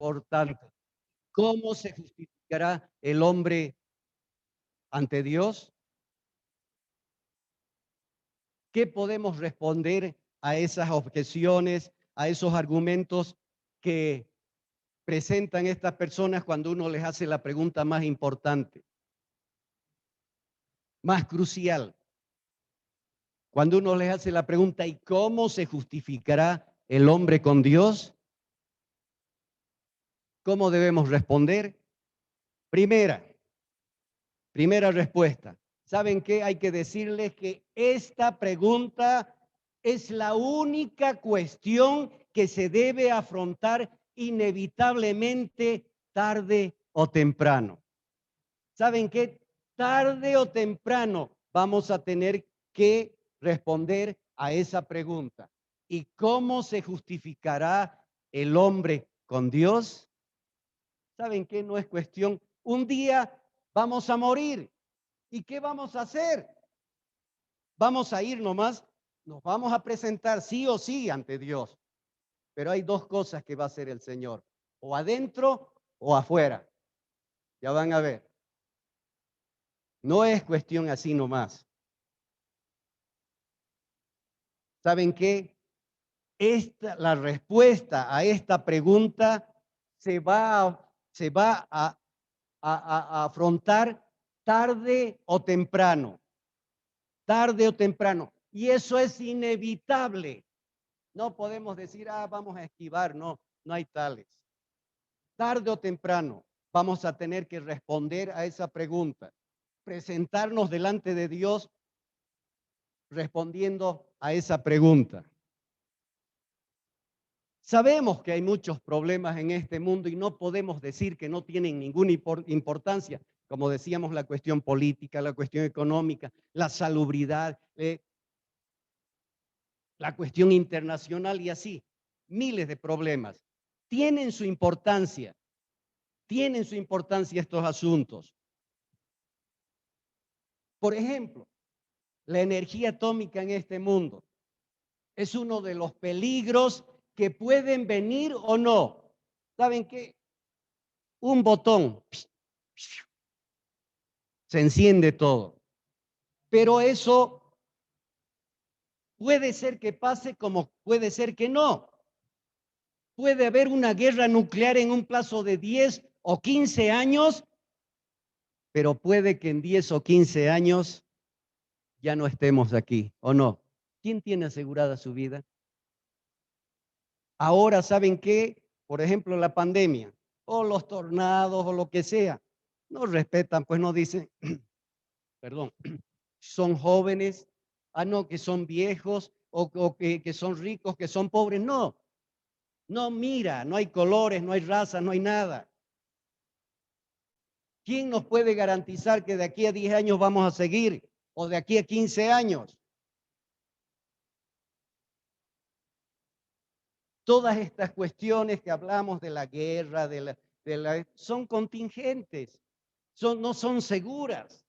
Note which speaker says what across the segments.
Speaker 1: importante. ¿Cómo se justificará el hombre ante Dios? ¿Qué podemos responder a esas objeciones, a esos argumentos que presentan estas personas cuando uno les hace la pregunta más importante, más crucial? Cuando uno les hace la pregunta, ¿y cómo se justificará el hombre con Dios? ¿Cómo debemos responder? Primera respuesta. ¿Saben qué? Hay que decirles que esta pregunta es la única cuestión que se debe afrontar inevitablemente tarde o temprano. ¿Saben qué? Tarde o temprano vamos a tener que responder a esa pregunta. ¿Y cómo se justificará el hombre con Dios? ¿Saben qué? No es cuestión. Un día vamos a morir. ¿Y qué vamos a hacer? Vamos a ir nomás, nos vamos a presentar sí o sí ante Dios. Pero hay dos cosas que va a hacer el Señor, o adentro o afuera. Ya van a ver. No es cuestión así nomás. ¿Saben qué? La respuesta a esta pregunta se va a afrontar tarde o temprano. Tarde o temprano. Y eso es inevitable. No podemos decir, vamos a esquivar. No, no hay tales. Tarde o temprano vamos a tener que responder a esa pregunta. Presentarnos delante de Dios respondiendo a esa pregunta. Sabemos que hay muchos problemas en este mundo y no podemos decir que no tienen ninguna importancia, como decíamos, la cuestión política, la cuestión económica, la salubridad, la cuestión internacional y así, miles de problemas. Tienen su importancia estos asuntos. Por ejemplo, la energía atómica en este mundo es uno de los peligros que pueden venir o no. ¿Saben qué? Un botón, se enciende todo. Pero eso puede ser que pase como puede ser que no. Puede haber una guerra nuclear en un plazo de 10 o 15 años, pero puede que en 10 o 15 años ya no estemos aquí, ¿o no? ¿Quién tiene asegurada su vida? Ahora, ¿saben qué? Por ejemplo, la pandemia, o los tornados, o lo que sea, no respetan, pues no dicen, perdón, son jóvenes, no, que son viejos, o que son ricos, que son pobres, no. No mira, no hay colores, no hay razas, no hay nada. ¿Quién nos puede garantizar que de aquí a 10 años vamos a seguir? ¿O de aquí a 15 años? Todas estas cuestiones que hablamos de la guerra, son contingentes, no son seguras.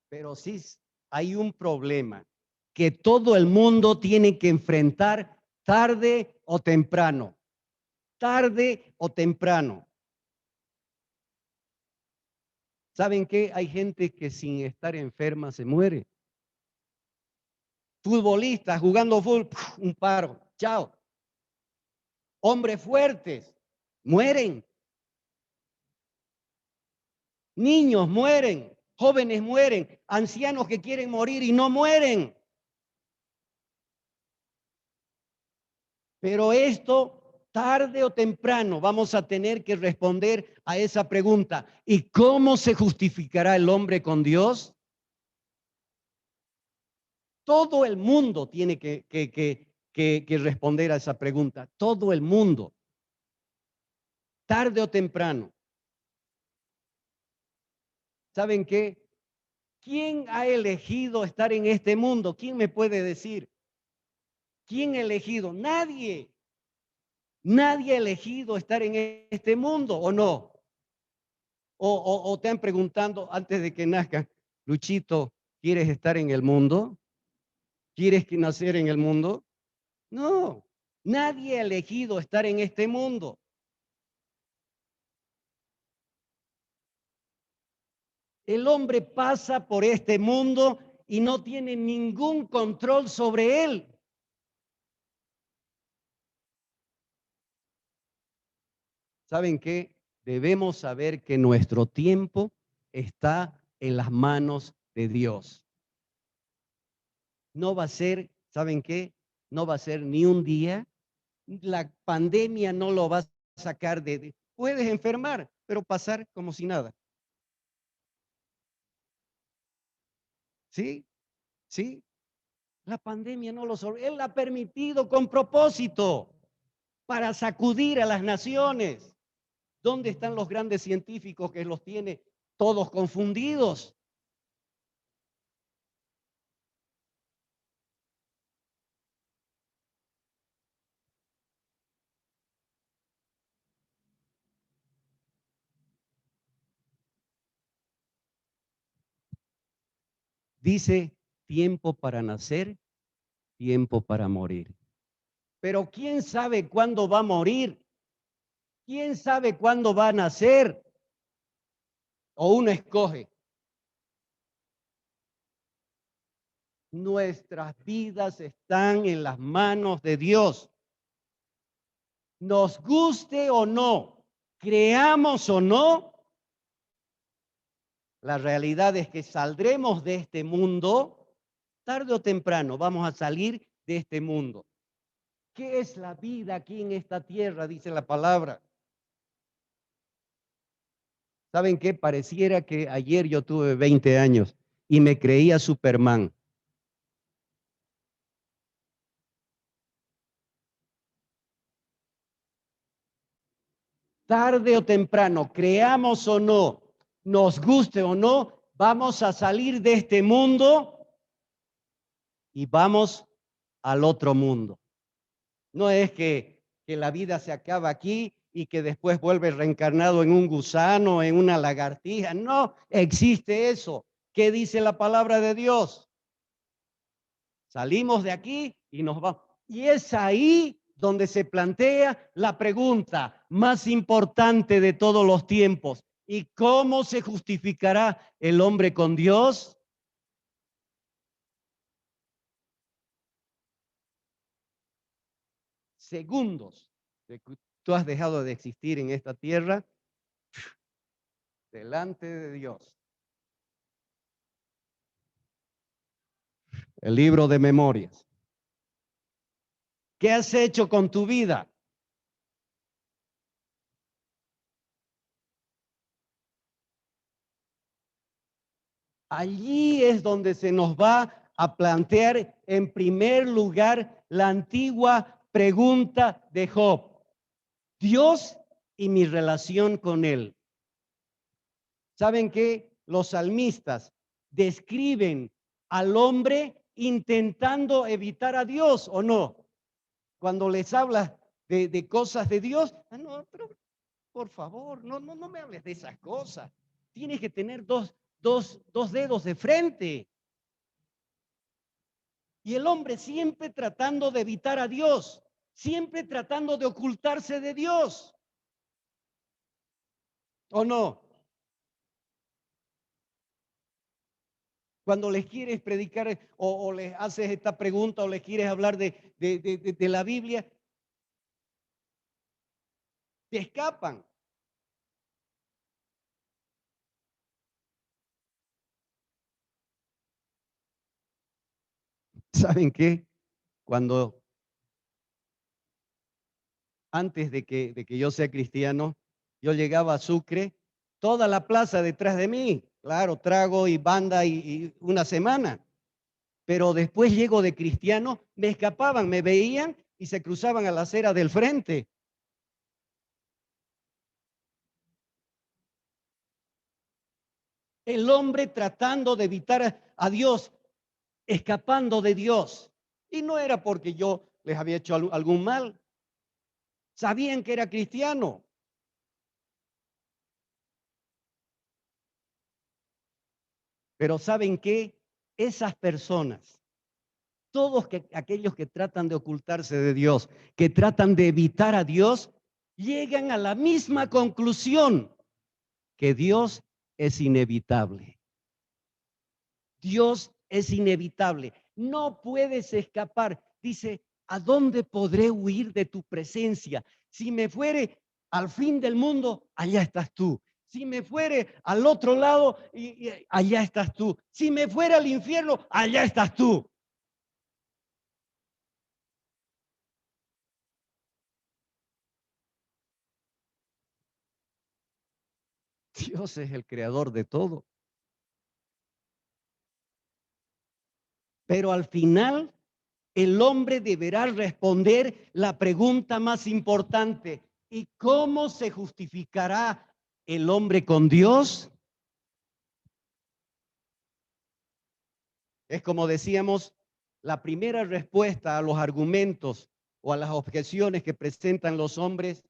Speaker 1: Pero sí hay un problema que todo el mundo tiene que enfrentar tarde o temprano. Tarde o temprano. ¿Saben qué? Hay gente que sin estar enferma se muere. Futbolistas jugando fútbol, un paro, chao. Hombres fuertes, mueren. Niños mueren, jóvenes mueren, ancianos que quieren morir y no mueren. Pero esto, tarde o temprano, vamos a tener que responder a esa pregunta. ¿Y cómo se justificará el hombre con Dios? Todo el mundo tiene que responder a esa pregunta. Todo el mundo. Tarde o temprano. ¿Saben qué? ¿Quién ha elegido estar en este mundo? ¿Quién me puede decir? ¿Quién ha elegido? Nadie. Nadie ha elegido estar en este mundo, ¿o no? O te han preguntado antes de que nazcan, Luchito, ¿quieres estar en el mundo? ¿Quieres que nacer en el mundo? No, nadie ha elegido estar en este mundo. El hombre pasa por este mundo y no tiene ningún control sobre él. ¿Saben qué? Debemos saber que nuestro tiempo está en las manos de Dios. No va a ser, ¿saben qué? No va a ser ni un día. La pandemia no lo va a sacar puedes enfermar, pero pasar como si nada. ¿Sí? ¿Sí? La pandemia no lo Él la ha permitido con propósito para sacudir a las naciones. ¿Dónde están los grandes científicos que los tiene todos confundidos? Dice, tiempo para nacer, tiempo para morir. Pero ¿quién sabe cuándo va a morir? ¿Quién sabe cuándo va a nacer? O uno escoge. Nuestras vidas están en las manos de Dios. Nos guste o no, creamos o no, la realidad es que saldremos de este mundo, tarde o temprano vamos a salir de este mundo. ¿Qué es la vida aquí en esta tierra? Dice la palabra. ¿Saben qué? Pareciera que ayer yo tuve 20 años y me creía Superman. Tarde o temprano, creamos o no, nos guste o no, vamos a salir de este mundo y vamos al otro mundo. No es que la vida se acaba aquí y que después vuelve reencarnado en un gusano, en una lagartija. No existe eso. ¿Qué dice la palabra de Dios? Salimos de aquí y nos vamos. Y es ahí donde se plantea la pregunta más importante de todos los tiempos. ¿Y cómo se justificará el hombre con Dios? Segundos de que tú has dejado de existir en esta tierra delante de Dios. El libro de memorias. ¿Qué has hecho con tu vida? Allí es donde se nos va a plantear en primer lugar la antigua pregunta de Job. Dios y mi relación con él. ¿Saben qué? Los salmistas describen al hombre intentando evitar a Dios, ¿o no? Cuando les habla de cosas de Dios, no, pero por favor, no me hables de esas cosas. Tienes que tener dos dedos de frente. Y el hombre siempre tratando de evitar a Dios, siempre tratando de ocultarse de Dios. ¿O no? Cuando les quieres predicar o les haces esta pregunta o les quieres hablar de la Biblia, te escapan. ¿Saben qué? Cuando antes de que yo sea cristiano, yo llegaba a Sucre, toda la plaza detrás de mí, claro, trago y banda y una semana. Pero después llego de cristiano, me escapaban, me veían y se cruzaban a la acera del frente. El hombre tratando de evitar a Dios, escapando de Dios. Y no era porque yo les había hecho algún mal. Sabían que era cristiano. Pero ¿saben qué? Esas personas aquellos que tratan de ocultarse de Dios, que tratan de evitar a Dios, llegan a la misma conclusión, que Dios es inevitable. Dios es inevitable. No puedes escapar. Dice, ¿a dónde podré huir de tu presencia? Si me fuere al fin del mundo, allá estás tú. Si me fuere al otro lado, allá estás tú. Si me fuera al infierno, allá estás tú. Dios es el creador de todo. Pero al final, el hombre deberá responder la pregunta más importante. ¿Y cómo se justificará el hombre con Dios? Es como decíamos, la primera respuesta a los argumentos o a las objeciones que presentan los hombres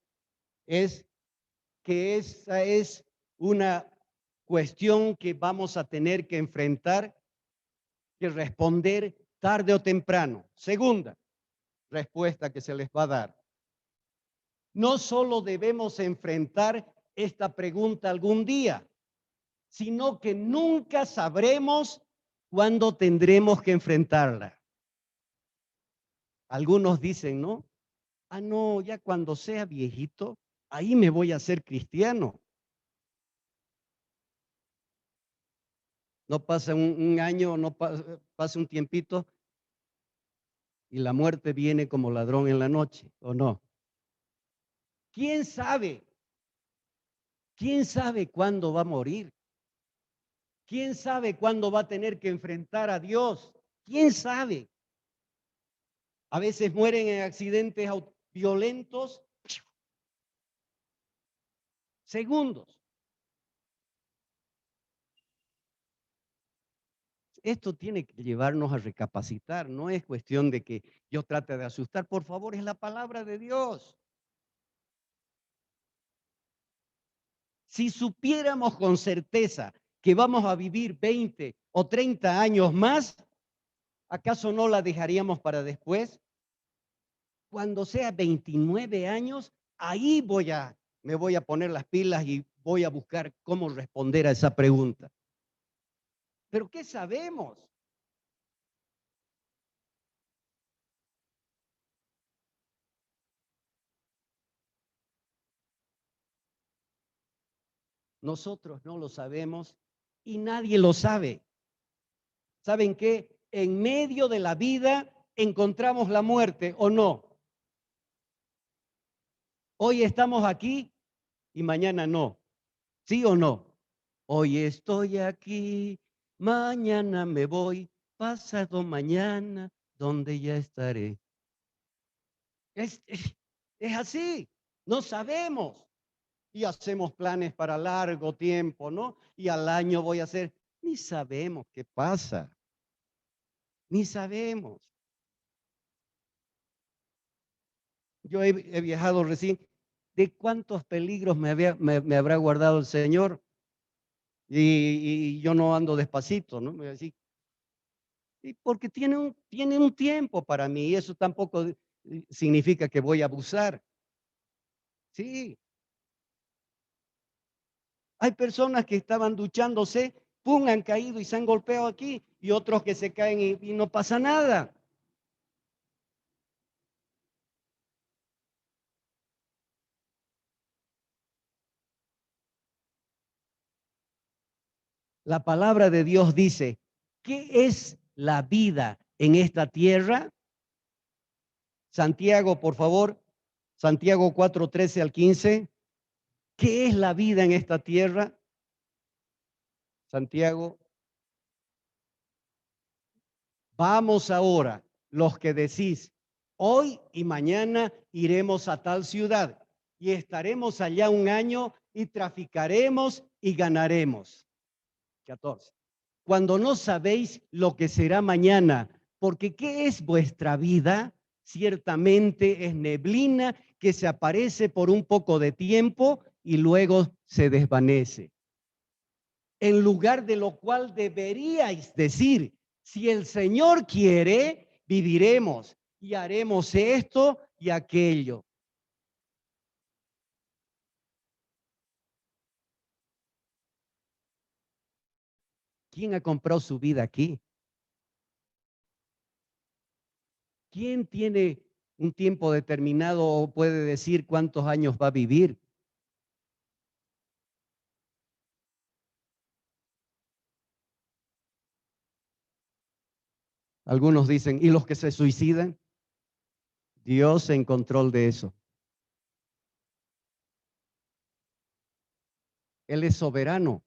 Speaker 1: es que esa es una cuestión que vamos a tener que enfrentar, que responder tarde o temprano. Segunda respuesta que se les va a dar. No solo debemos enfrentar esta pregunta algún día, sino que nunca sabremos cuándo tendremos que enfrentarla. Algunos dicen, ¿no? Ah, no, ya cuando sea viejito, ahí me voy a hacer cristiano. No pasa un año, no pasa un tiempito y la muerte viene como ladrón en la noche, ¿o no? ¿Quién sabe? ¿Quién sabe cuándo va a morir? ¿Quién sabe cuándo va a tener que enfrentar a Dios? ¿Quién sabe? A veces mueren en accidentes violentos, segundos. Esto tiene que llevarnos a recapacitar, no es cuestión de que yo trate de asustar, por favor, es la palabra de Dios. Si supiéramos con certeza que vamos a vivir 20 o 30 años más, ¿acaso no la dejaríamos para después? Cuando sea 29 años, ahí me voy a poner las pilas y voy a buscar cómo responder a esa pregunta. ¿Pero qué sabemos? Nosotros no lo sabemos y nadie lo sabe. ¿Saben qué? En medio de la vida encontramos la muerte, ¿o no? Hoy estamos aquí y mañana no. ¿Sí o no? Hoy estoy aquí, mañana me voy, pasado mañana, donde ya estaré. Es así, no sabemos. Y hacemos planes para largo tiempo, ¿no? Y al año voy a hacer, ni sabemos qué pasa, ni sabemos. Yo he viajado recién, ¿de cuántos peligros me habrá guardado el Señor? Y yo no ando despacito, ¿no? Me voy a decir, y porque tiene un tiempo para mí y eso tampoco significa que voy a abusar. Sí, hay personas que estaban duchándose, pum, han caído y se han golpeado aquí y otros que se caen y no pasa nada. La palabra de Dios dice, ¿qué es la vida en esta tierra? Santiago, por favor, Santiago 4:13 al 15. ¿Qué es la vida en esta tierra? Santiago, vamos ahora, los que decís, hoy y mañana iremos a tal ciudad y estaremos allá un año y traficaremos y ganaremos. 14. Cuando no sabéis lo que será mañana, porque ¿qué es vuestra vida? Ciertamente es neblina que se aparece por un poco de tiempo y luego se desvanece. En lugar de lo cual deberíais decir, si el Señor quiere, viviremos y haremos esto y aquello. ¿Quién ha comprado su vida aquí? ¿Quién tiene un tiempo determinado o puede decir cuántos años va a vivir? Algunos dicen, ¿y los que se suicidan? Dios en control de eso. Él es soberano.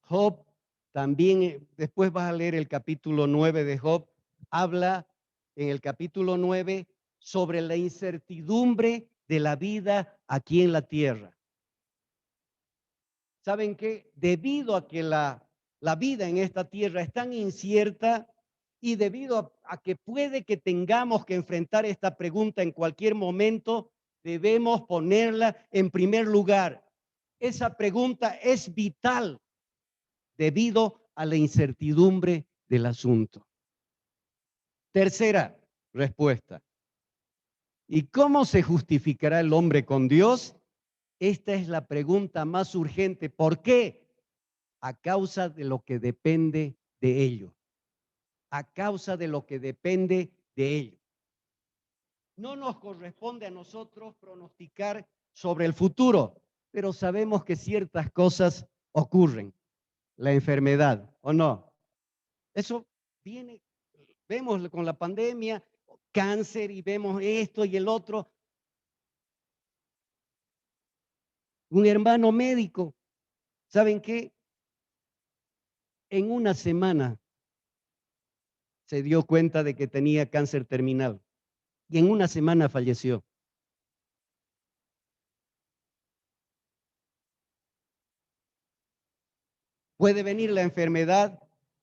Speaker 1: Job también, después vas a leer el capítulo 9 de Job, habla en el capítulo 9 sobre la incertidumbre de la vida aquí en la tierra. ¿Saben qué? Debido a que la vida en esta tierra es tan incierta y debido a que puede que tengamos que enfrentar esta pregunta en cualquier momento, debemos ponerla en primer lugar. Esa pregunta es vital debido a la incertidumbre del asunto. Tercera respuesta. ¿Y cómo se justificará el hombre con Dios? Esta es la pregunta más urgente. ¿Por qué? A causa de lo que depende de ello. A causa de lo que depende de ello. No nos corresponde a nosotros pronosticar sobre el futuro, pero sabemos que ciertas cosas ocurren. La enfermedad, ¿o no? Eso viene, vemos con la pandemia, cáncer y vemos esto y el otro. Un hermano médico, ¿saben qué? En una semana se dio cuenta de que tenía cáncer terminal y en una semana falleció. Puede venir la enfermedad,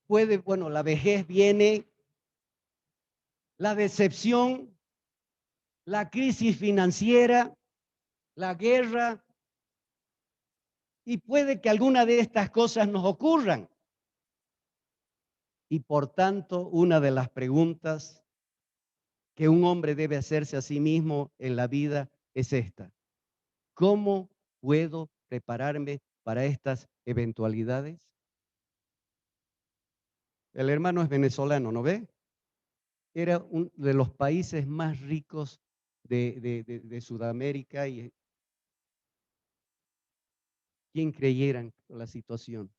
Speaker 1: bueno, la vejez viene, la decepción, la crisis financiera, la guerra, y puede que alguna de estas cosas nos ocurran. Y por tanto, una de las preguntas que un hombre debe hacerse a sí mismo en la vida es esta: ¿cómo puedo prepararme para estas eventualidades? El hermano es venezolano, ¿no ve? Era uno de los países más ricos de Sudamérica y quién creyeran la situación.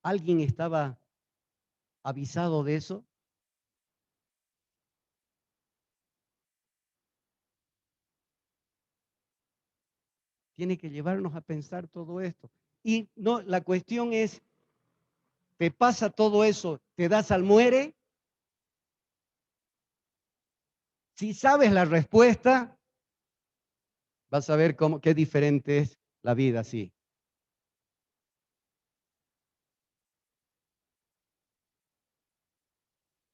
Speaker 1: ¿Alguien estaba avisado de eso? Tiene que llevarnos a pensar todo esto. Y no, la cuestión es, ¿te pasa todo eso? ¿Te das al muere? Si sabes la respuesta, vas a ver qué diferente es la vida así.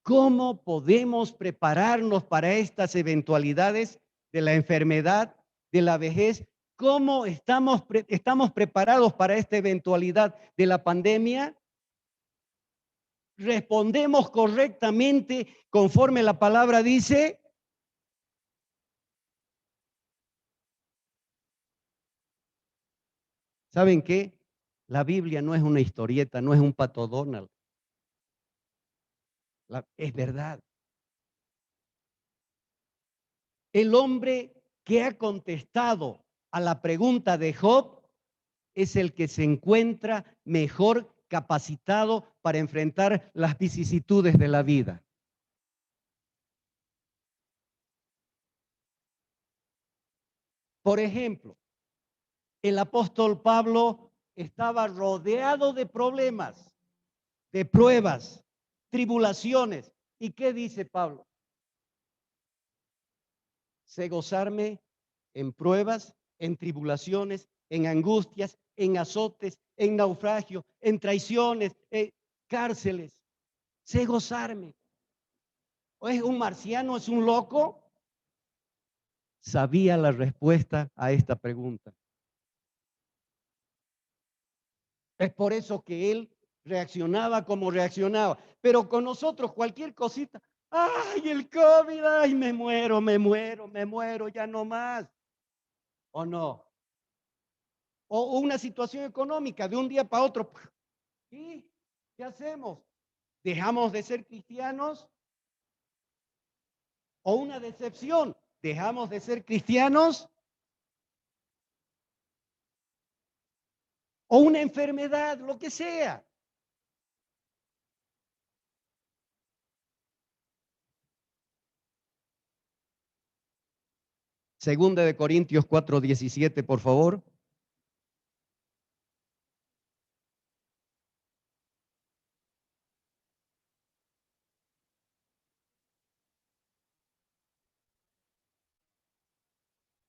Speaker 1: ¿Cómo podemos prepararnos para estas eventualidades de la enfermedad, de la vejez? ¿Cómo estamos preparados para esta eventualidad de la pandemia? ¿Respondemos correctamente conforme la palabra dice? ¿Saben qué? La Biblia no es una historieta, no es un Pato Donald. Es verdad. El hombre que ha contestado a la pregunta de Job es el que se encuentra mejor capacitado para enfrentar las vicisitudes de la vida. Por ejemplo, el apóstol Pablo estaba rodeado de problemas, de pruebas, tribulaciones. ¿Y qué dice Pablo? Sé gozarme en pruebas, en tribulaciones, en angustias, en azotes, en naufragio, en traiciones, en cárceles. Sé gozarme. ¿O es un marciano, es un loco? Sabía la respuesta a esta pregunta. Es por eso que él reaccionaba como reaccionaba. Pero con nosotros cualquier cosita, ay, el COVID, ay, me muero, ya no más. ¿O no? O una situación económica de un día para otro. ¿Y qué hacemos? ¿Dejamos de ser cristianos? ¿O una decepción? ¿Dejamos de ser cristianos? ¿O una enfermedad? Lo que sea. Segunda de Corintios 4:17, por favor.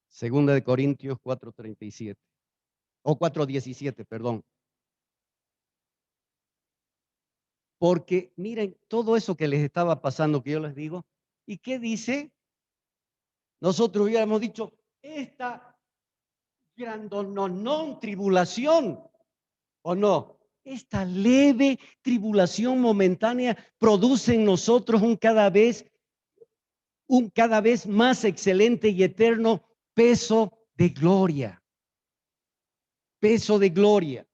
Speaker 1: Segunda de Corintios 4:37. O 4:17, perdón. Porque miren todo eso que les estaba pasando, que yo les digo. ¿Y qué dice? Nosotros hubiéramos dicho, esta grandononón tribulación, ¿o no? Esta leve tribulación momentánea produce en nosotros un cada vez más excelente y eterno peso de gloria. Peso de gloria.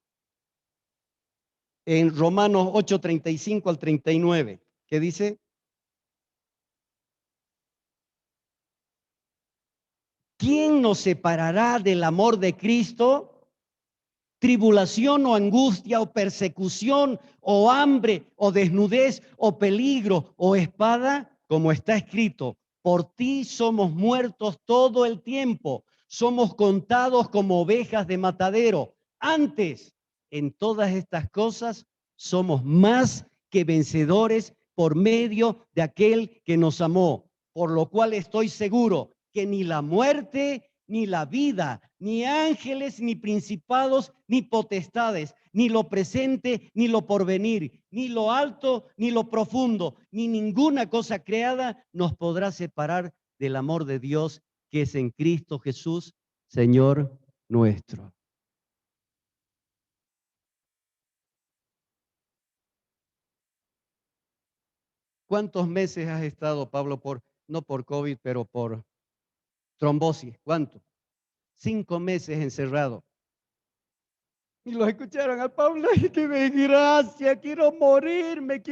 Speaker 1: En Romanos 8:35 al 39, ¿qué dice? ¿Quién nos separará del amor de Cristo? Tribulación o angustia o persecución o hambre o desnudez o peligro o espada, como está escrito, por ti somos muertos todo el tiempo, somos contados como ovejas de matadero. Antes, en todas estas cosas, somos más que vencedores por medio de aquel que nos amó, por lo cual estoy seguro que ni la muerte, ni la vida, ni ángeles, ni principados, ni potestades, ni lo presente, ni lo porvenir, ni lo alto, ni lo profundo, ni ninguna cosa creada nos podrá separar del amor de Dios que es en Cristo Jesús, Señor nuestro. ¿Cuántos meses has estado, Pablo, no por COVID, pero por trombosis? ¿Cuánto? 5 meses encerrado. Y lo escucharon al Pablo, ¡ay, qué desgracia! Quiero morirme.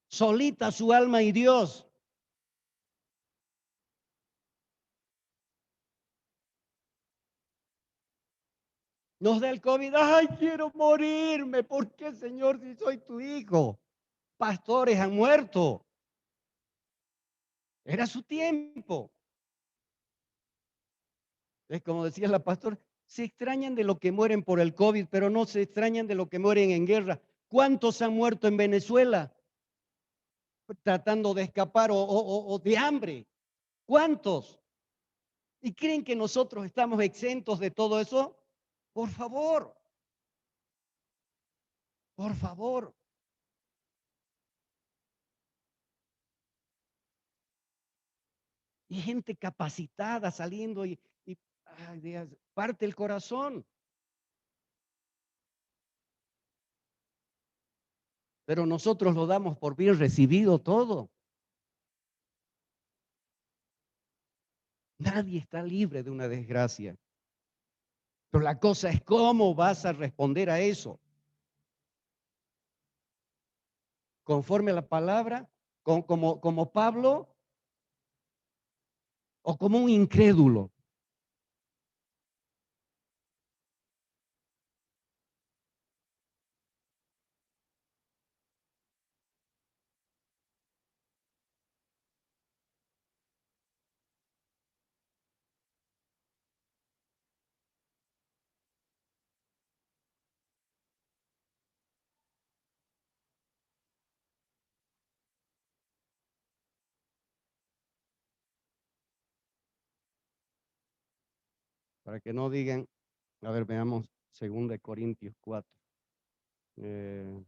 Speaker 1: Solita su alma y Dios. Nos da el COVID, ¡ay, quiero morirme! ¿Por qué, Señor, si soy tu hijo? Pastores han muerto. Era su tiempo. Es como decía la pastora, se extrañan de lo que mueren por el COVID, pero no se extrañan de lo que mueren en guerra. ¿Cuántos han muerto en Venezuela tratando de escapar o de hambre? ¿Cuántos? ¿Y creen que nosotros estamos exentos de todo eso? Por favor, por favor. Y gente capacitada saliendo y ay, Dios, parte el corazón. Pero nosotros lo damos por bien recibido todo. Nadie está libre de una desgracia. Pero la cosa es cómo vas a responder a eso. Conforme a la palabra, como Pablo o como un incrédulo. Para que no digan, a ver, veamos 2 Corintios 4. Eh,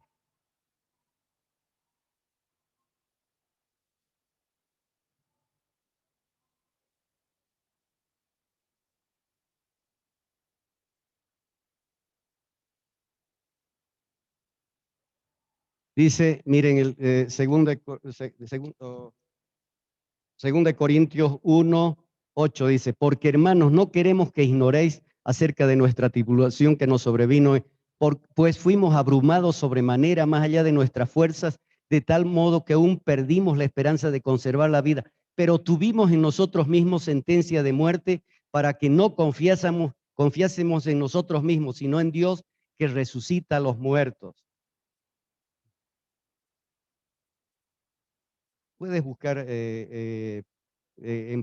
Speaker 1: Dice, miren, el segundo de Corintios 1:8 dice, porque hermanos, no queremos que ignoréis acerca de nuestra tribulación que nos sobrevino, pues fuimos abrumados sobremanera más allá de nuestras fuerzas, de tal modo que aún perdimos la esperanza de conservar la vida, pero tuvimos en nosotros mismos sentencia de muerte para que no confiásemos en nosotros mismos, sino en Dios que resucita a los muertos. ¿Puedes buscar en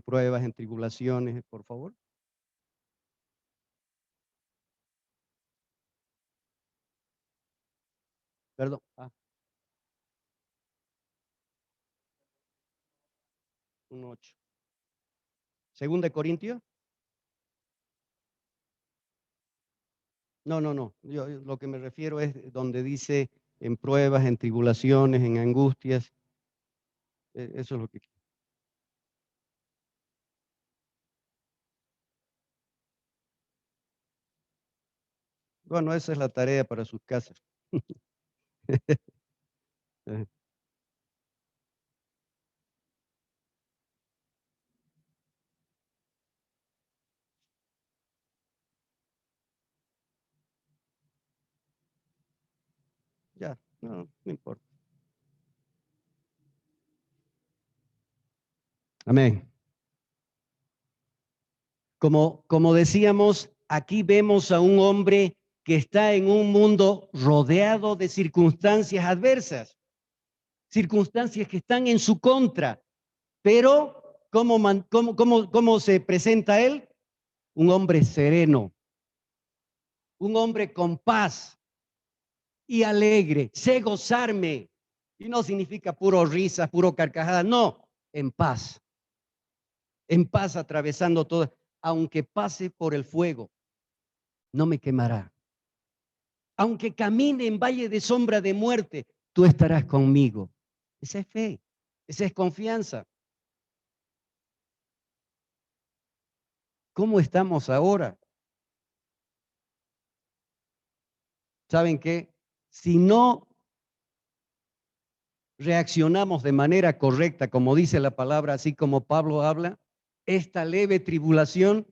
Speaker 1: pruebas, en tribulaciones, por favor? Perdón. 1:8. ¿Segunda de Corintios? No, no, no. Yo lo que me refiero es donde dice en pruebas, en tribulaciones, en angustias. Eso es lo que... Bueno, esa es la tarea para sus casas. Eh, Ya, no, no importa. Amén. Como decíamos, aquí vemos a un hombre que está en un mundo rodeado de circunstancias adversas, circunstancias que están en su contra, pero ¿cómo se presenta él? Un hombre sereno, un hombre con paz y alegre, sé gozarme. Y no significa puro risa, puro carcajada, no, en paz atravesando todo. Aunque pase por el fuego, no me quemará. Aunque camine en valle de sombra de muerte, tú estarás conmigo. Esa es fe, esa es confianza. ¿Cómo estamos ahora? ¿Saben qué? Si no reaccionamos de manera correcta, como dice la palabra, así como Pablo habla, esta leve tribulación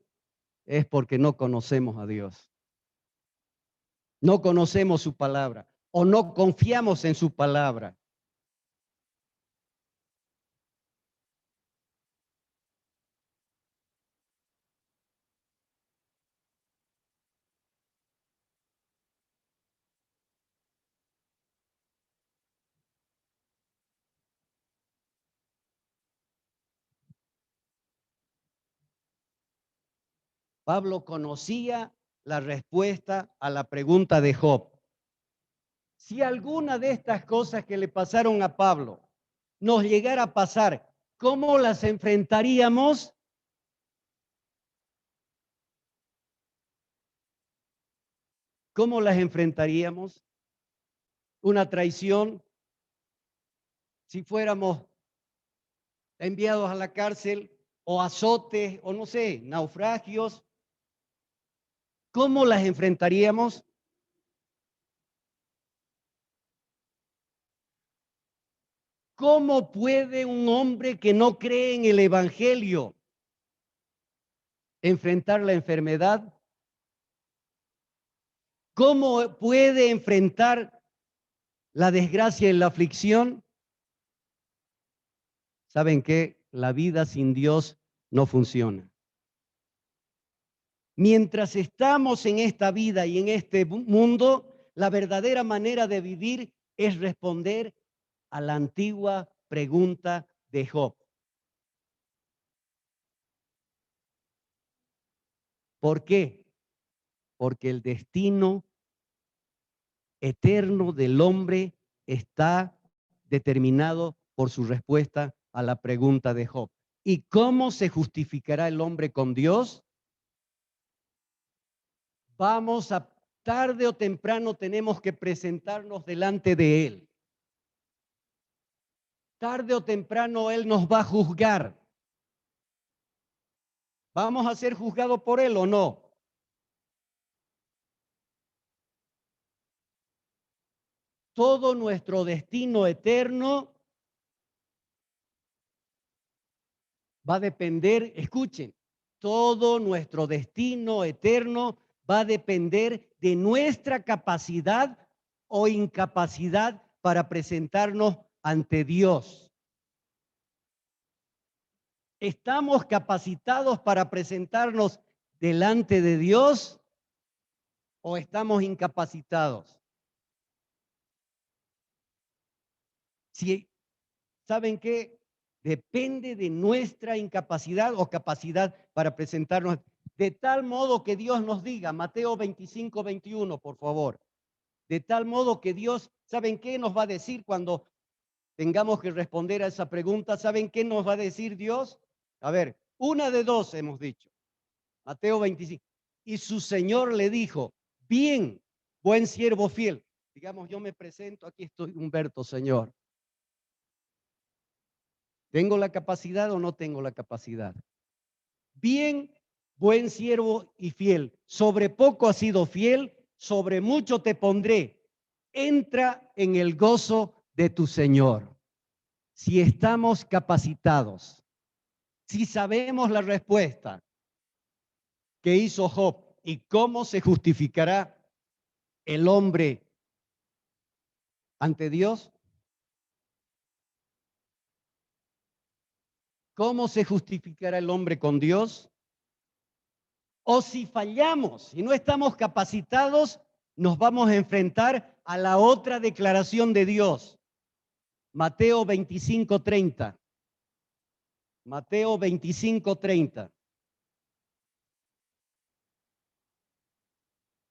Speaker 1: es porque no conocemos a Dios. No conocemos su palabra o no confiamos en su palabra. Pablo conocía la respuesta a la pregunta de Job. Si alguna de estas cosas que le pasaron a Pablo nos llegara a pasar, ¿cómo las enfrentaríamos? ¿Cómo las enfrentaríamos? Una traición, si fuéramos enviados a la cárcel o azotes o no sé, naufragios, ¿cómo las enfrentaríamos? ¿Cómo puede un hombre que no cree en el Evangelio enfrentar la enfermedad? ¿Cómo puede enfrentar la desgracia y la aflicción? ¿Saben qué? La vida sin Dios no funciona. Mientras estamos en esta vida y en este mundo, la verdadera manera de vivir es responder a la antigua pregunta de Job. ¿Por qué? Porque el destino eterno del hombre está determinado por su respuesta a la pregunta de Job. ¿Y cómo se justificará el hombre con Dios? Vamos a, tarde o temprano tenemos que presentarnos delante de Él. Tarde o temprano Él nos va a juzgar. ¿Vamos a ser juzgados por Él o no? todo nuestro destino eterno va a depender, escuchen, todo nuestro destino eterno va a depender de nuestra capacidad o incapacidad para presentarnos ante Dios. ¿Estamos capacitados para presentarnos delante de Dios o estamos incapacitados? Si, ¿saben qué? Depende de nuestra incapacidad o capacidad para presentarnos. De tal modo que Dios nos diga, Mateo 25, 21, por favor. De tal modo que Dios, ¿saben qué nos va a decir cuando tengamos que responder a esa pregunta? ¿Saben qué nos va a decir Dios? A ver, una de dos hemos dicho. Mateo 25. Y su Señor le dijo, bien, buen siervo fiel. Digamos, yo me presento, aquí estoy Humberto, Señor. ¿Tengo la capacidad o no tengo la capacidad? Bien, buen siervo y fiel. Sobre poco has sido fiel, sobre mucho te pondré. Entra en el gozo de tu Señor. Si estamos capacitados, si sabemos la respuesta que hizo Job y cómo se justificará el hombre ante Dios, ¿cómo se justificará el hombre con Dios? O si fallamos, si no estamos capacitados, nos vamos a enfrentar a la otra declaración de Dios. Mateo 25:30. Mateo 25:30.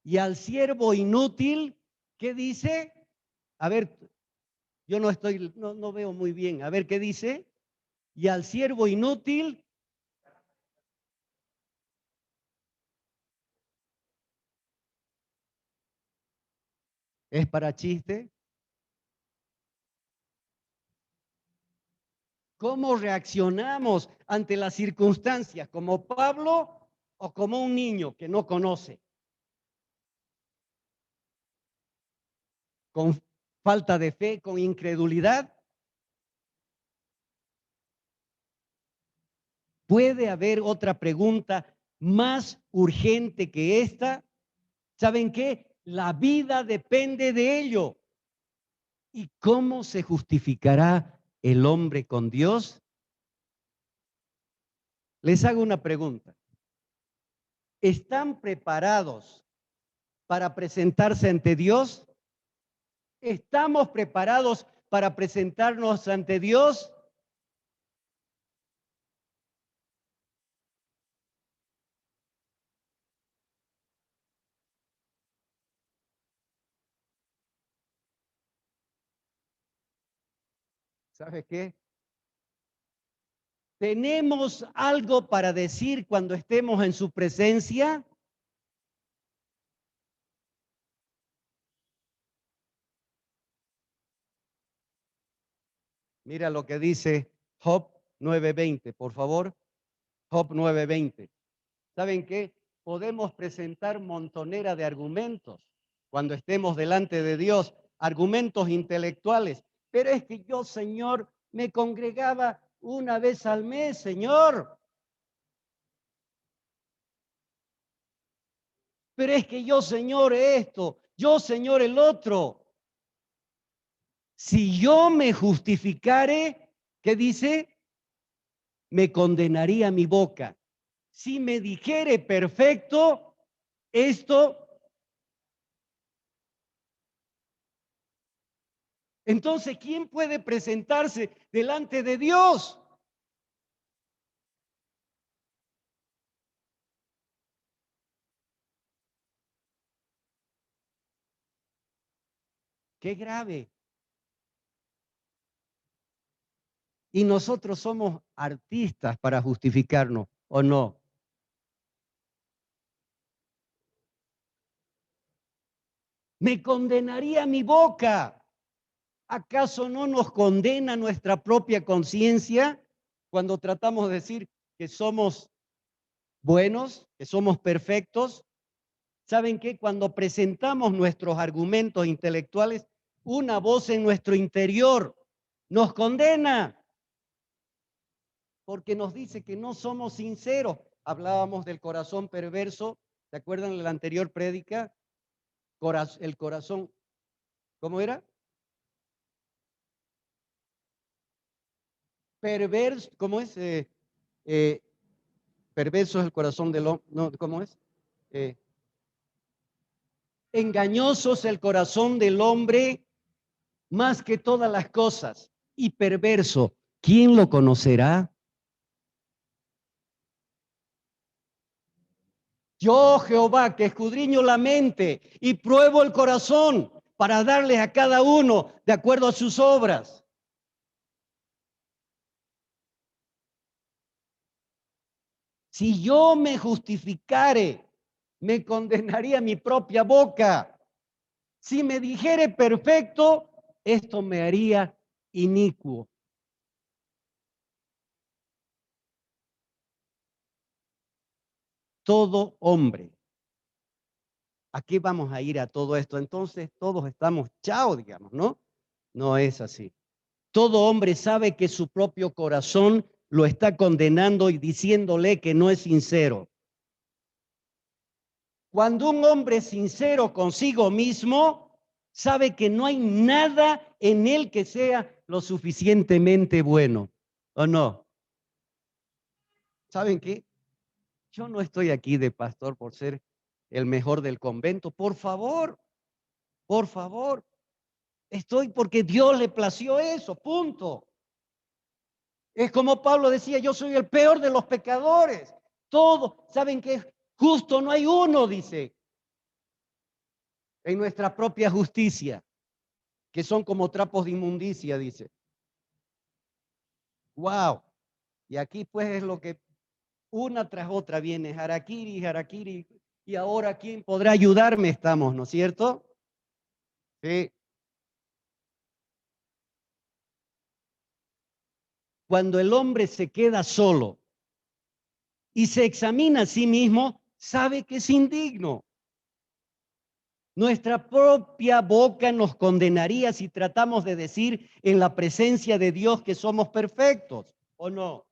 Speaker 1: Y al siervo inútil, ¿qué dice? A ver, yo no veo muy bien. A ver, ¿qué dice? Y al siervo inútil, ¿es para chiste? ¿Cómo reaccionamos ante las circunstancias? ¿Como Pablo o como un niño que no conoce? ¿Con falta de fe, con incredulidad? ¿Puede haber otra pregunta más urgente que esta? ¿Saben qué? La vida depende de ello. ¿Y cómo se justificará el hombre con Dios? Les hago una pregunta. ¿Están preparados para presentarse ante Dios? ¿Estamos preparados para presentarnos ante Dios? ¿Sabes qué? ¿Tenemos algo para decir cuando estemos en su presencia? Mira lo que dice Job 9:20, por favor. Job 9:20. ¿Saben qué? Podemos presentar montonera de argumentos cuando estemos delante de Dios, argumentos intelectuales. Pero es que yo, Señor, me congregaba una vez al mes, Señor. Pero es que yo, Señor, esto, yo, Señor, el otro. Si yo me justificare, ¿qué dice? Me condenaría mi boca. Si me dijere perfecto, esto, entonces, ¿quién puede presentarse delante de Dios? Qué grave. Y nosotros somos artistas para justificarnos, ¿o no? Me condenaría mi boca. ¿Acaso no nos condena nuestra propia conciencia cuando tratamos de decir que somos buenos, que somos perfectos? ¿Saben qué? Cuando presentamos nuestros argumentos intelectuales, una voz en nuestro interior nos condena porque nos dice que no somos sinceros. Hablábamos del corazón perverso, ¿se acuerdan de la anterior prédica? El corazón, ¿cómo era? Perverso, ¿cómo es? Eh, Perverso es el corazón del hombre, no, ¿cómo es? Eh, Engañoso es el corazón del hombre más que todas las cosas y perverso. ¿Quién lo conocerá? Yo, Jehová, que escudriño la mente y pruebo el corazón para darles a cada uno de acuerdo a sus obras. Si yo me justificare, me condenaría mi propia boca. Si me dijere perfecto, esto me haría inicuo. Todo hombre. ¿A qué vamos a ir a todo esto? Entonces todos estamos chao, digamos, ¿no? No es así. Todo hombre sabe que su propio corazón lo está condenando y diciéndole que no es sincero. Cuando un hombre es sincero consigo mismo, sabe que no hay nada en él que sea lo suficientemente bueno, ¿o no? ¿Saben qué? Yo no estoy aquí de pastor por ser el mejor del convento. Por favor, por favor. Estoy porque Dios le plació eso, punto. Es como Pablo decía, yo soy el peor de los pecadores. Todo, ¿saben qué? Justo no hay uno, dice, en nuestra propia justicia, que son como trapos de inmundicia, dice. Wow. Y aquí pues es lo que una tras otra viene, harakiri, harakiri. Y ahora, ¿quién podrá ayudarme? Estamos, ¿no es cierto? Sí. Cuando el hombre se queda solo y se examina a sí mismo, sabe que es indigno. Nuestra propia boca nos condenaría si tratamos de decir en la presencia de Dios que somos perfectos, ¿o no?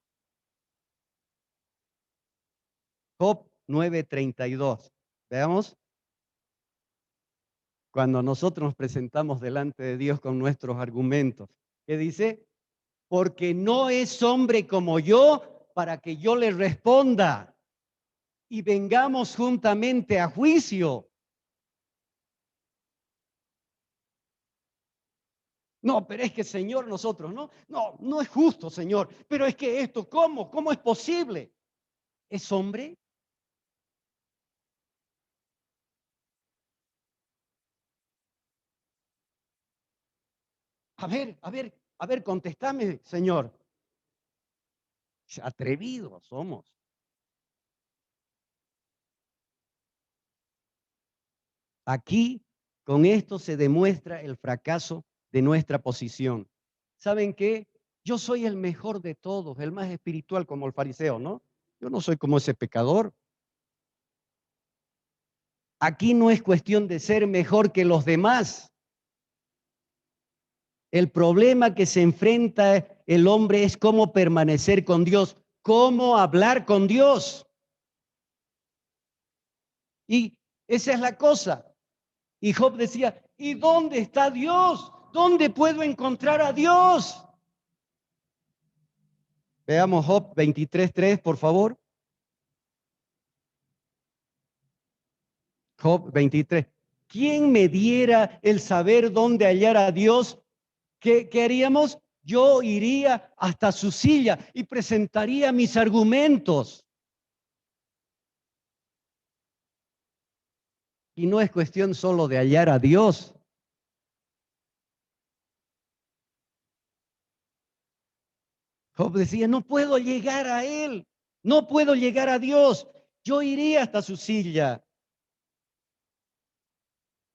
Speaker 1: Job 9:32. Veamos. Cuando nosotros nos presentamos delante de Dios con nuestros argumentos, ¿qué dice? Porque no es hombre como yo para que yo le responda y vengamos juntamente a juicio. No, pero es que Señor, nosotros, no es justo, Señor, pero es que esto, ¿cómo es posible? ¿Es hombre? A ver, contéstame, Señor. Atrevidos somos. Aquí, con esto se demuestra el fracaso de nuestra posición. ¿Saben qué? Yo soy el mejor de todos, el más espiritual como el fariseo, ¿no? Yo no soy como ese pecador. Aquí no es cuestión de ser mejor que los demás. El problema que se enfrenta el hombre es cómo permanecer con Dios, cómo hablar con Dios. Y esa es la cosa. Y Job decía, ¿y dónde está Dios? ¿Dónde puedo encontrar a Dios? Veamos Job 23:3, por favor. Job 23. ¿Quién me diera el saber dónde hallar a Dios? ¿Qué haríamos? Yo iría hasta su silla y presentaría mis argumentos. Y no es cuestión solo de hallar a Dios. Job decía, no puedo llegar a Él, no puedo llegar a Dios. Yo iría hasta su silla.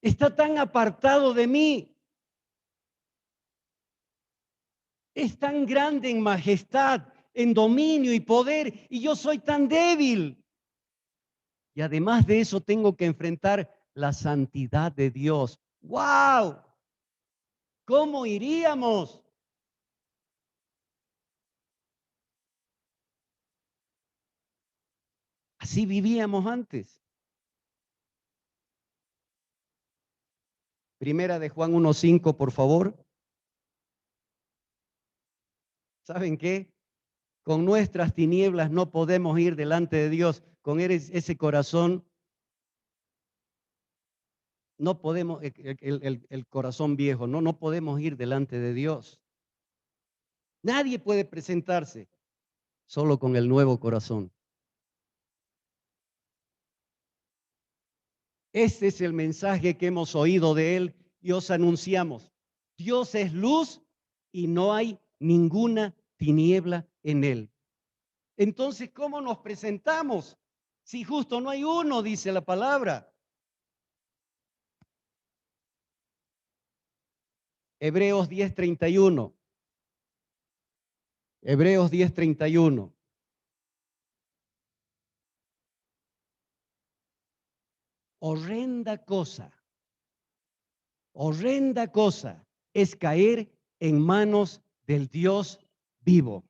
Speaker 1: Está tan apartado de mí. Es tan grande en majestad, en dominio y poder, y yo soy tan débil. Y además de eso tengo que enfrentar la santidad de Dios. ¡Wow! ¿Cómo iríamos? Así vivíamos antes. Primera de Juan 1:5, por favor. ¿Saben qué? Con nuestras tinieblas no podemos ir delante de Dios. Con ese corazón no podemos, el corazón viejo, no podemos ir delante de Dios. Nadie puede presentarse solo con el nuevo corazón. Este es el mensaje que hemos oído de Él y os anunciamos. Dios es luz y no hay ninguna tiniebla en Él. Entonces, ¿cómo nos presentamos? Si justo no hay uno, dice la palabra. Hebreos 10:31. Hebreos 10:31. Horrenda cosa es caer en manos del Dios vivo.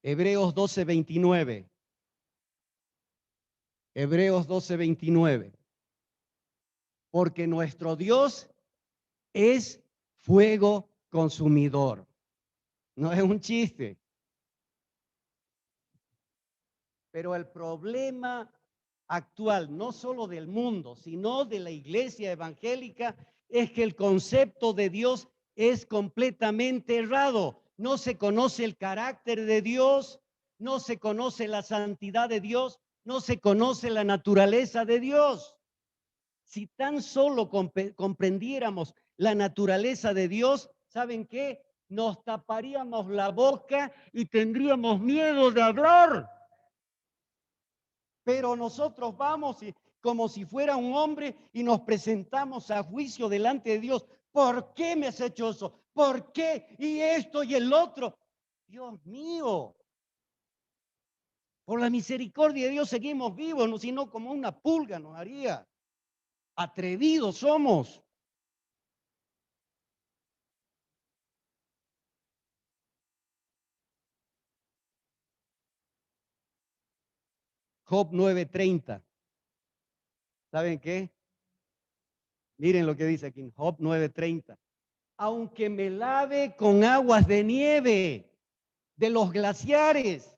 Speaker 1: Hebreos 12:29. Hebreos 12:29. Porque nuestro Dios es fuego consumidor. No es un chiste. Pero el problema actual, no solo del mundo, sino de la iglesia evangélica, es que el concepto de Dios es completamente errado. No se conoce el carácter de Dios, no se conoce la santidad de Dios, no se conoce la naturaleza de Dios. Si tan solo comprendiéramos la naturaleza de Dios, ¿saben qué? Nos taparíamos la boca y tendríamos miedo de hablar. Pero nosotros vamos como si fuera un hombre y nos presentamos a juicio delante de Dios. ¿Por qué me has hecho eso? ¿Por qué? Y esto y el otro. Dios mío. Por la misericordia de Dios seguimos vivos, no sino como una pulga nos haría. Atrevidos somos. Job 9:30. ¿Saben qué? Miren lo que dice aquí en Job 9:30. Aunque me lave con aguas de nieve de los glaciares,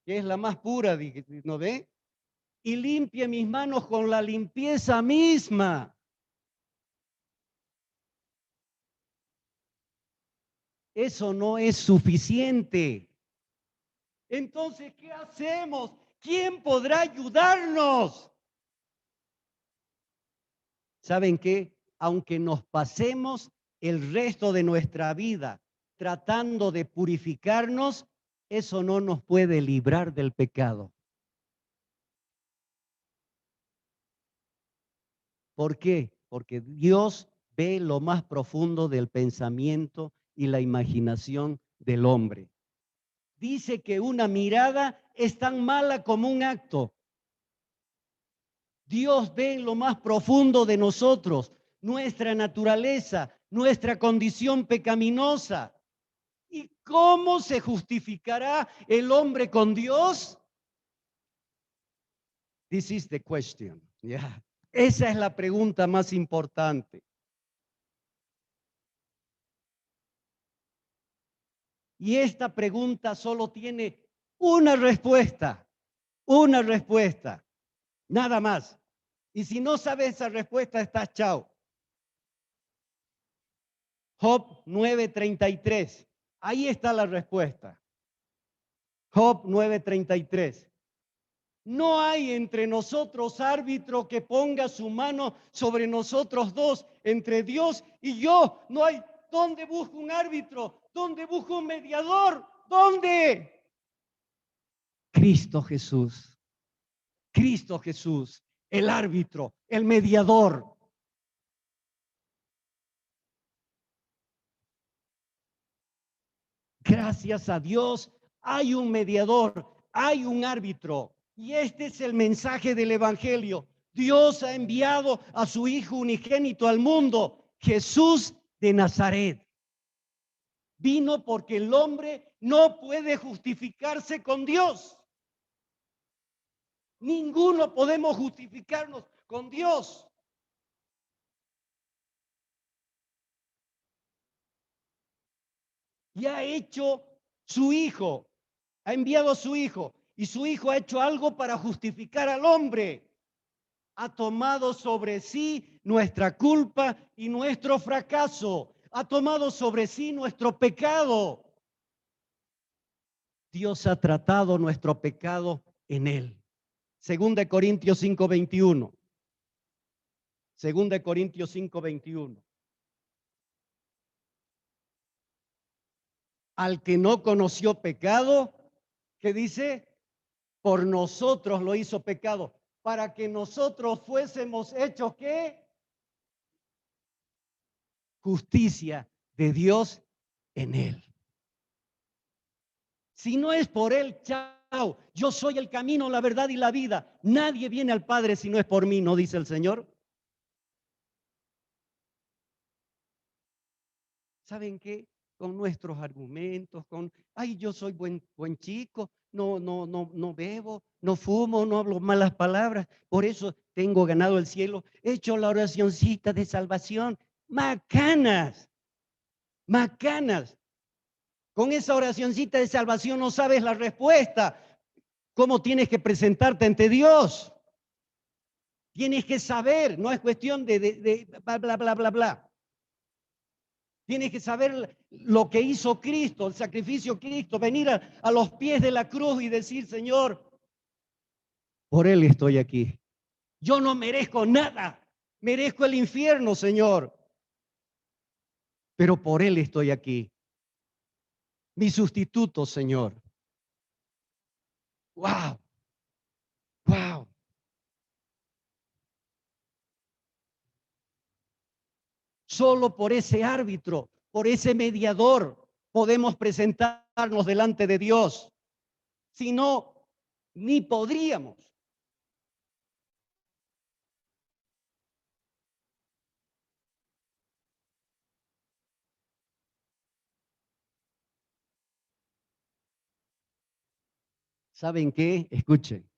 Speaker 1: que es la más pura, ¿no ve? Y limpie mis manos con la limpieza misma. Eso no es suficiente. Entonces, ¿qué hacemos? ¿Quién podrá ayudarnos? ¿Saben qué? Aunque nos pasemos el resto de nuestra vida tratando de purificarnos, eso no nos puede librar del pecado. ¿Por qué? Porque Dios ve lo más profundo del pensamiento y la imaginación del hombre. Dice que una mirada es tan mala como un acto. Dios ve en lo más profundo de nosotros, nuestra naturaleza, nuestra condición pecaminosa. ¿Y cómo se justificará el hombre con Dios? This is the question. Yeah. Esa es la pregunta más importante. Y esta pregunta solo tiene una respuesta, nada más. Y si no sabes esa respuesta, estás chao. Job 9:33. Ahí está la respuesta. Job 9:33. No hay entre nosotros árbitro que ponga su mano sobre nosotros dos, entre Dios y yo. No hay. ¿Dónde busco un árbitro? ¿Dónde busco un mediador? ¿Dónde? Cristo Jesús. Cristo Jesús, el árbitro, el mediador. Gracias a Dios hay un mediador, hay un árbitro. Y este es el mensaje del Evangelio. Dios ha enviado a su Hijo unigénito al mundo, Jesús de Nazaret. Vino porque el hombre no puede justificarse con Dios. Ninguno podemos justificarnos con Dios. Y ha hecho su Hijo, ha enviado a su Hijo, y su Hijo ha hecho algo para justificar al hombre. Ha tomado sobre sí nuestra culpa y nuestro fracaso. Ha tomado sobre sí nuestro pecado. Dios ha tratado nuestro pecado en él. Segunda de Corintios 5:21. Segunda de Corintios 5:21. Al que no conoció pecado, ¿qué dice? Por nosotros lo hizo pecado, para que nosotros fuésemos hechos, ¿qué? Justicia de Dios en él. Si no es por él, chao. Yo soy el camino, la verdad y la vida. Nadie viene al Padre si no es por mí, ¿no dice el Señor? ¿Saben qué? Con nuestros argumentos, ay, yo soy buen chico, no bebo, no fumo, no hablo malas palabras, por eso tengo ganado el cielo. He hecho la oracioncita de salvación. Macanas, macanas. Con esa oracioncita de salvación no sabes la respuesta. ¿Cómo tienes que presentarte ante Dios? Tienes que saber, no es cuestión de bla, bla, bla, bla, bla. Tienes que saber lo que hizo Cristo, el sacrificio de Cristo, venir a los pies de la cruz y decir, Señor, por Él estoy aquí. Yo no merezco nada, merezco el infierno, Señor, pero por Él estoy aquí. Mi sustituto, Señor. ¡Wow! ¡Wow! Solo por ese árbitro, por ese mediador, podemos presentarnos delante de Dios. Si no, ni podríamos. ¿Saben qué? Escuchen.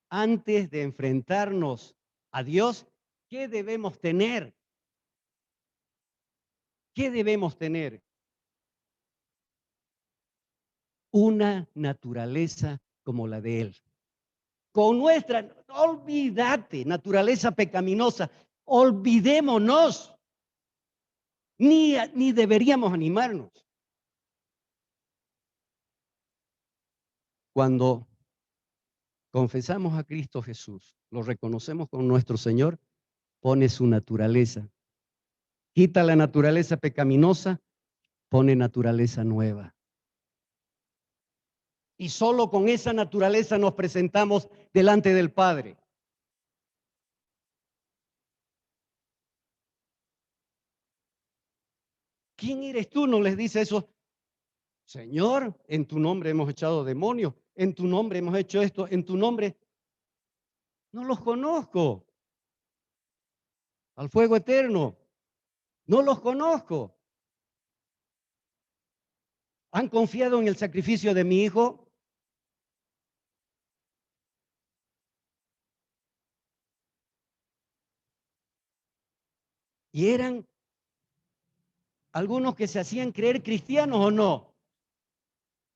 Speaker 1: Antes de enfrentarnos a Dios, ¿qué debemos tener? ¿Qué debemos tener? Una naturaleza como la de Él. Con nuestra, olvídate, naturaleza pecaminosa, olvidémonos, ni deberíamos animarnos. Cuando confesamos a Cristo Jesús, lo reconocemos como nuestro Señor, pone su naturaleza. Quita la naturaleza pecaminosa, pone naturaleza nueva. Y solo con esa naturaleza nos presentamos delante del Padre. ¿Quién eres tú? No les dice eso. Señor, en tu nombre hemos echado demonios, en tu nombre hemos hecho esto, en tu nombre. No los conozco. Al fuego eterno. No los conozco. ¿Han confiado en el sacrificio de mi hijo? Y eran algunos que se hacían creer cristianos o no.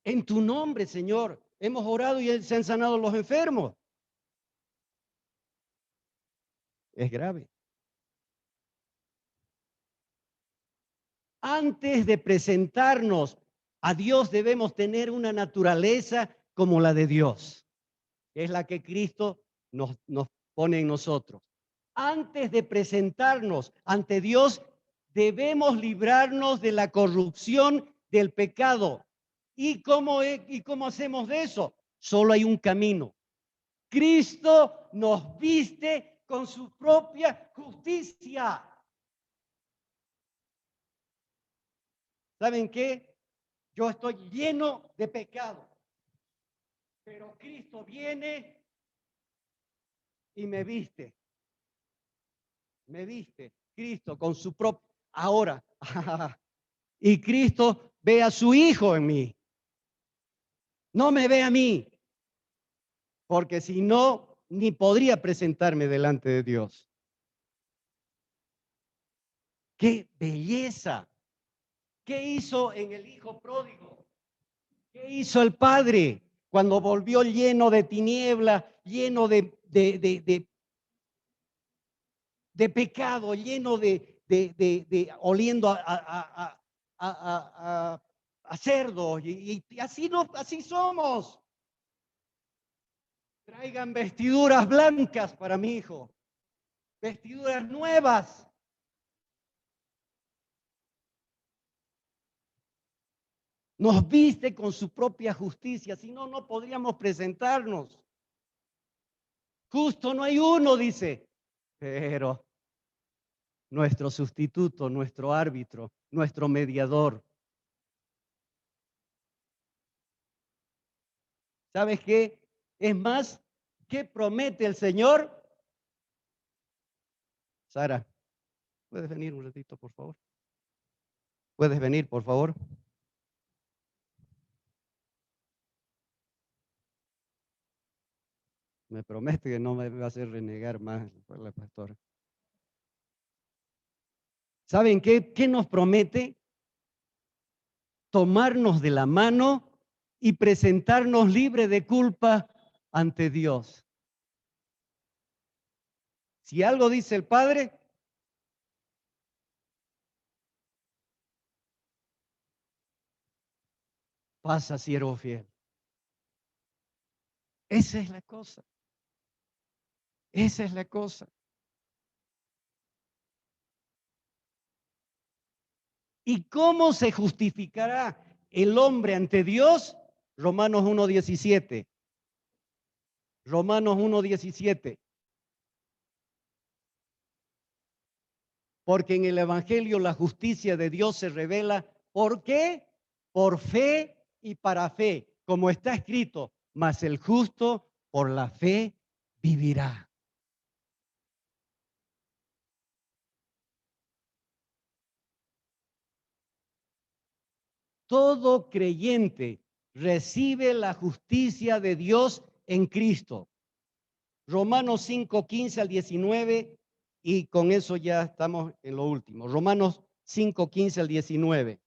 Speaker 1: En tu nombre, Señor, hemos orado y se han sanado los enfermos. Es grave. Antes de presentarnos a Dios debemos tener una naturaleza como la de Dios, que es la que Cristo nos pone en nosotros. Antes de presentarnos ante Dios, debemos librarnos de la corrupción del pecado. ¿Y cómo hacemos de eso? Solo hay un camino. Cristo nos viste con su propia justicia. ¿Saben qué? Yo estoy lleno de pecado, pero Cristo viene y me viste. me viste, Cristo con su propio, ahora, y Cristo ve a su Hijo en mí. No me ve a mí, porque si no, ni podría presentarme delante de Dios. ¡Qué belleza! ¿Qué hizo en el Hijo pródigo? ¿Qué hizo el Padre cuando volvió lleno de tiniebla, lleno de pecado, lleno de oliendo a cerdo? Y así, no, así somos. Traigan vestiduras blancas para mi hijo, vestiduras nuevas. Nos viste con su propia justicia, si no, no podríamos presentarnos. Justo no hay uno, dice, pero nuestro sustituto, nuestro árbitro, nuestro mediador. ¿Sabes qué? Es más, ¿qué promete el Señor? Sara, ¿puedes venir un ratito, por favor? ¿Puedes venir, por favor? Me promete que no me va a hacer renegar más la pastora. ¿Saben qué? ¿Qué nos promete? Tomarnos de la mano y presentarnos libre de culpa ante Dios. Si algo dice el Padre, pasa, siervo fiel. Esa es la cosa. Esa es la cosa. ¿Y cómo se justificará el hombre ante Dios? Romanos 1:17. Romanos 1:17. Porque en el Evangelio la justicia de Dios se revela. ¿Por qué? Por fe y para fe. Como está escrito, mas el justo por la fe vivirá. Todo creyente recibe la justicia de Dios en Cristo. Romanos 5:15 al 19, y con eso ya estamos en lo último. Romanos 5:15 al 19,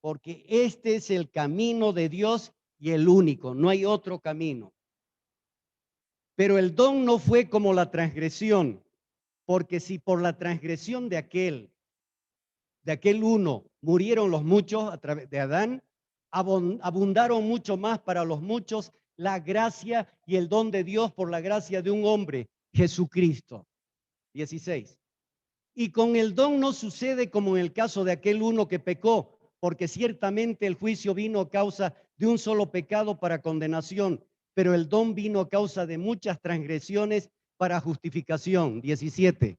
Speaker 1: porque este es el camino de Dios y el único, no hay otro camino. Pero el don no fue como la transgresión, porque si por la transgresión de aquel uno murieron los muchos a través de Adán, abundaron mucho más para los muchos la gracia y el don de Dios por la gracia de un hombre, Jesucristo. 16. Y con el don no sucede como en el caso de aquel uno que pecó, porque ciertamente el juicio vino a causa de un solo pecado para condenación, pero el don vino a causa de muchas transgresiones para justificación. 17.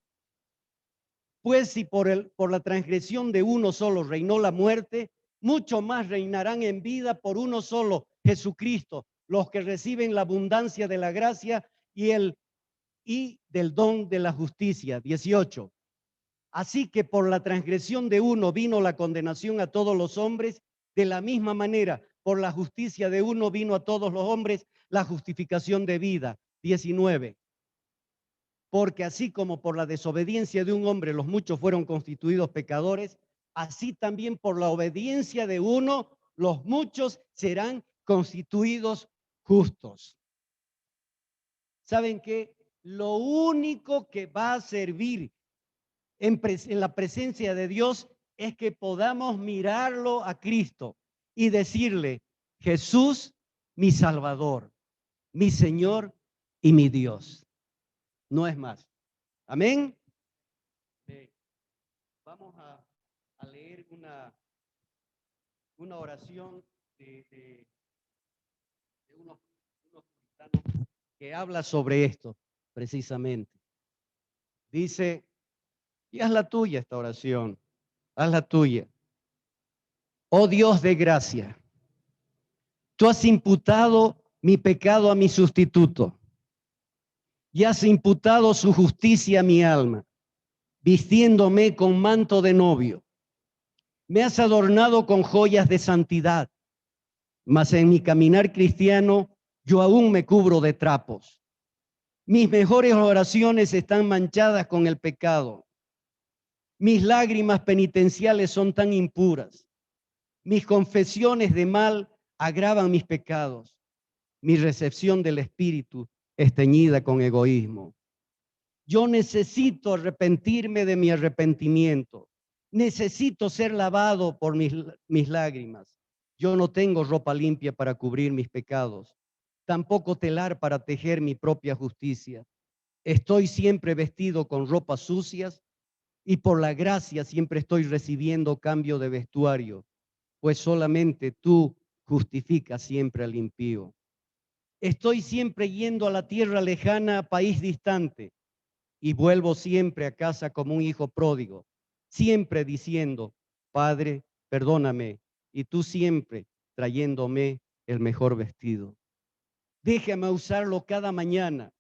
Speaker 1: Pues si por la transgresión de uno solo reinó la muerte, mucho más reinarán en vida por uno solo, Jesucristo, los que reciben la abundancia de la gracia y del don de la justicia. 18. Así que por la transgresión de uno vino la condenación a todos los hombres, de la misma manera, por la justicia de uno vino a todos los hombres la justificación de vida. 19. Porque así como por la desobediencia de un hombre los muchos fueron constituidos pecadores, así también por la obediencia de uno los muchos serán constituidos justos. ¿Saben qué? Lo único que va a servir en la presencia de Dios es que podamos mirarlo a Cristo y decirle: Jesús, mi Salvador, mi Señor y mi Dios. No es más. Amén. Vamos a leer una oración de unos puritanos que habla sobre esto precisamente. Dice, y haz la tuya esta oración, haz la tuya. Oh Dios de gracia, tú has imputado mi pecado a mi sustituto y has imputado su justicia a mi alma. vistiéndome con manto de novio. Me has adornado con joyas de santidad, mas en mi caminar cristiano yo aún me cubro de trapos. Mis mejores oraciones están manchadas con el pecado. Mis lágrimas penitenciales son tan impuras. Mis confesiones de mal agravan mis pecados. Mi recepción del Espíritu es teñida con egoísmo. Yo necesito arrepentirme de mi arrepentimiento. Necesito ser lavado por mis lágrimas. Yo no tengo ropa limpia para cubrir mis pecados, tampoco telar para tejer mi propia justicia. Estoy siempre vestido con ropas sucias y por la gracia siempre estoy recibiendo cambio de vestuario, pues solamente tú justificas siempre al impío. Estoy siempre yendo a la tierra lejana, país distante, y vuelvo siempre a casa como un hijo pródigo, siempre diciendo, Padre, perdóname, y tú siempre trayéndome el mejor vestido. Déjame usarlo cada mañana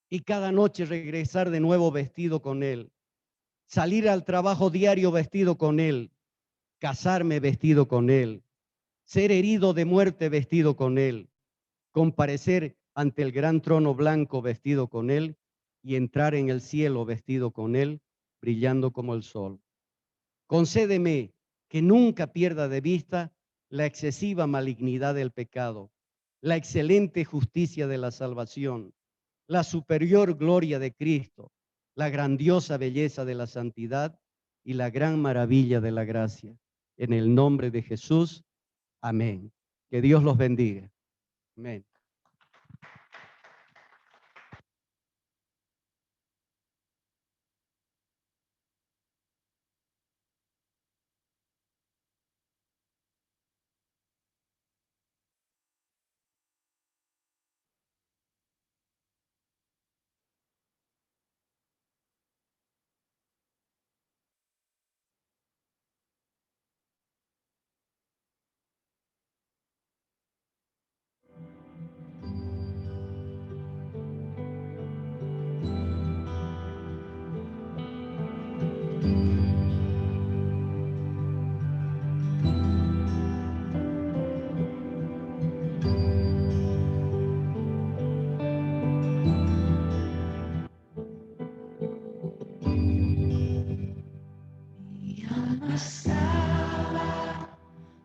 Speaker 1: y cada noche regresar de nuevo vestido con él, salir al trabajo diario vestido con él, casarme vestido con él, ser herido de muerte vestido con él, comparecer ante el gran trono blanco vestido con él y entrar en el cielo vestido con él, brillando como el sol. Concédeme que nunca pierda de vista la excesiva malignidad del pecado, la excelente justicia de la salvación, la superior gloria de Cristo, la grandiosa belleza de la santidad y la gran maravilla de la gracia. En el nombre de Jesús, amén. Que Dios los bendiga. Amén.